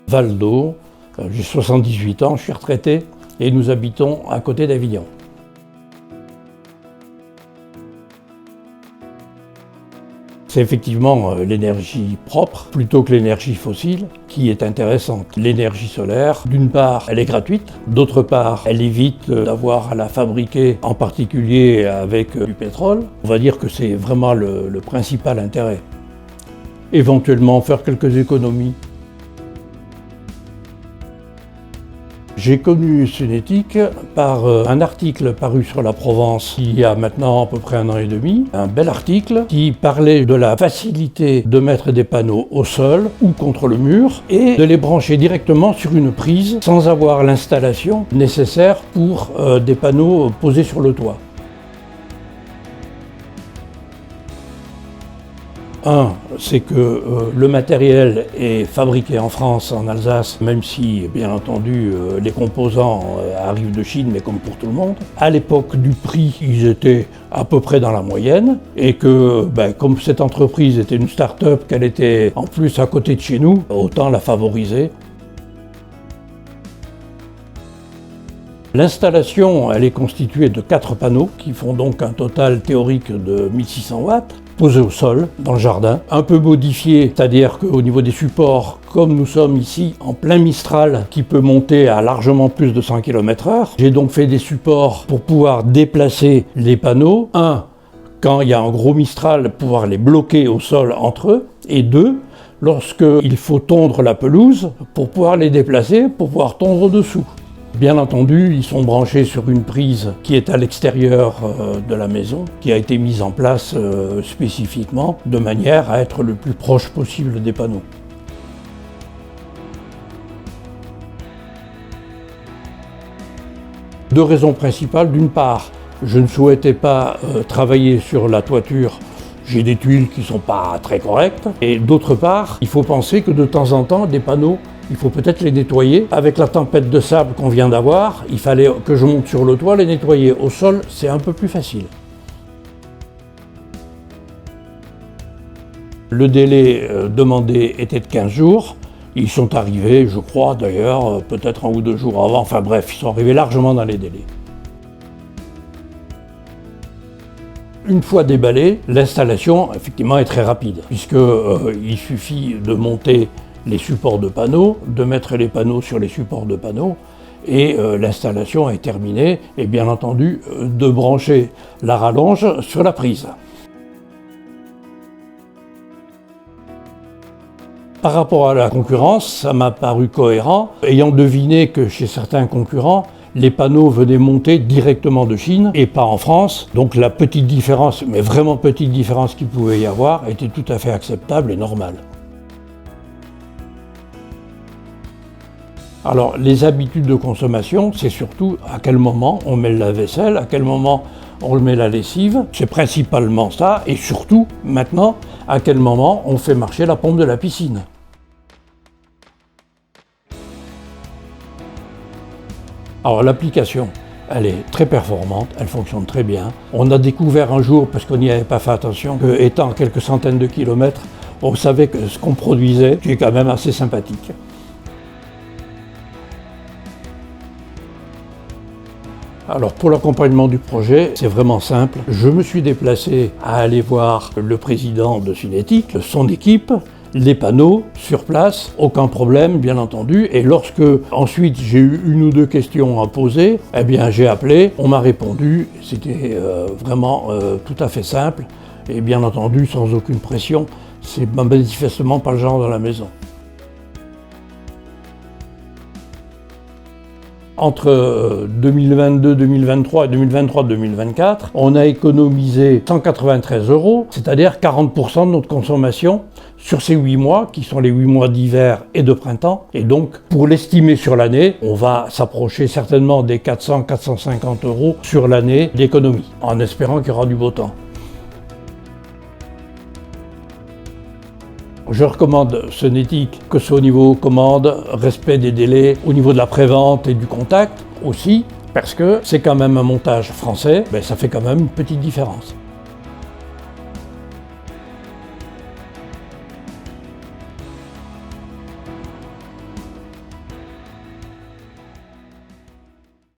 Val d'Eau, j'ai 78 ans, je suis retraité et nous habitons à côté d'Avignon. C'est effectivement l'énergie propre plutôt que l'énergie fossile qui est intéressante. L'énergie solaire, d'une part, elle est gratuite, d'autre part, elle évite d'avoir à la fabriquer, en particulier avec du pétrole. On va dire que c'est vraiment le principal intérêt. Éventuellement faire quelques économies. J'ai connu Sunetic par un article paru sur la Provence il y a maintenant à peu près 1 an et demi. Un bel article qui parlait de la facilité de mettre des panneaux au sol ou contre le mur et de les brancher directement sur une prise sans avoir l'installation nécessaire pour des panneaux posés sur le toit. C'est que le matériel est fabriqué en France, en Alsace, même si, bien entendu, les composants arrivent de Chine, mais comme pour tout le monde. À l'époque du prix, ils étaient à peu près dans la moyenne, et que, comme cette entreprise était une start-up, qu'elle était en plus à côté de chez nous, autant la favoriser. L'installation, elle est constituée de 4 panneaux, qui font donc un total théorique de 1600 watts. Posé au sol, dans le jardin, un peu modifié, c'est-à-dire qu'au niveau des supports, comme nous sommes ici en plein Mistral, qui peut monter à largement plus de 100 km/h, j'ai donc fait des supports pour pouvoir déplacer les panneaux. Quand il y a un gros Mistral, pouvoir les bloquer au sol entre eux, et 2, lorsqu'il faut tondre la pelouse, pour pouvoir les déplacer, pour pouvoir tondre dessous. Bien entendu, ils sont branchés sur une prise qui est à l'extérieur de la maison, qui a été mise en place spécifiquement de manière à être le plus proche possible des panneaux. Deux raisons principales. D'une part, je ne souhaitais pas travailler sur la toiture. J'ai des tuiles qui ne sont pas très correctes. Et d'autre part, il faut penser que de temps en temps, des panneaux, il faut peut-être les nettoyer. Avec la tempête de sable qu'on vient d'avoir, il fallait que je monte sur le toit, les nettoyer. Au sol, c'est un peu plus facile. Le délai demandé était de 15 jours. Ils sont arrivés, je crois d'ailleurs, peut-être 1 ou 2 jours avant. Enfin bref, ils sont arrivés largement dans les délais. Une fois déballé, l'installation, effectivement, est très rapide, puisqu'il suffit de monter les supports de panneaux, de mettre les panneaux sur les supports de panneaux, et l'installation est terminée, et bien entendu, de brancher la rallonge sur la prise. Par rapport à la concurrence, ça m'a paru cohérent, ayant deviné que chez certains concurrents, les panneaux venaient monter directement de Chine et pas en France. Donc la petite différence, mais vraiment petite différence qu'il pouvait y avoir, était tout à fait acceptable et normale. Alors les habitudes de consommation, c'est surtout à quel moment on met le lave-vaisselle, à quel moment on met la lessive. C'est principalement ça, et surtout maintenant, à quel moment on fait marcher la pompe de la piscine. Alors l'application, elle est très performante, elle fonctionne très bien. On a découvert un jour, parce qu'on n'y avait pas fait attention, qu'étant à quelques centaines de kilomètres, on savait que ce qu'on produisait, qui est quand même assez sympathique. Alors pour l'accompagnement du projet, c'est vraiment simple. Je me suis déplacé à aller voir le président de Sunetic, son équipe, les panneaux sur place, aucun problème bien entendu. Et lorsque ensuite j'ai eu 1 ou 2 questions à poser, eh bien j'ai appelé, on m'a répondu. C'était vraiment tout à fait simple et bien entendu sans aucune pression. C'est manifestement pas le genre de la maison. Entre 2022, 2023 et 2023, 2024, on a économisé 193 €, c'est-à-dire 40% de notre consommation sur ces 8 mois, qui sont les 8 mois d'hiver et de printemps. Et donc, pour l'estimer sur l'année, on va s'approcher certainement des 400-450 € sur l'année d'économie, en espérant qu'il y aura du beau temps. Je recommande Sunetic, que ce soit au niveau commande, respect des délais, au niveau de la prévente et du contact aussi, parce que c'est quand même un montage français, ça fait quand même une petite différence.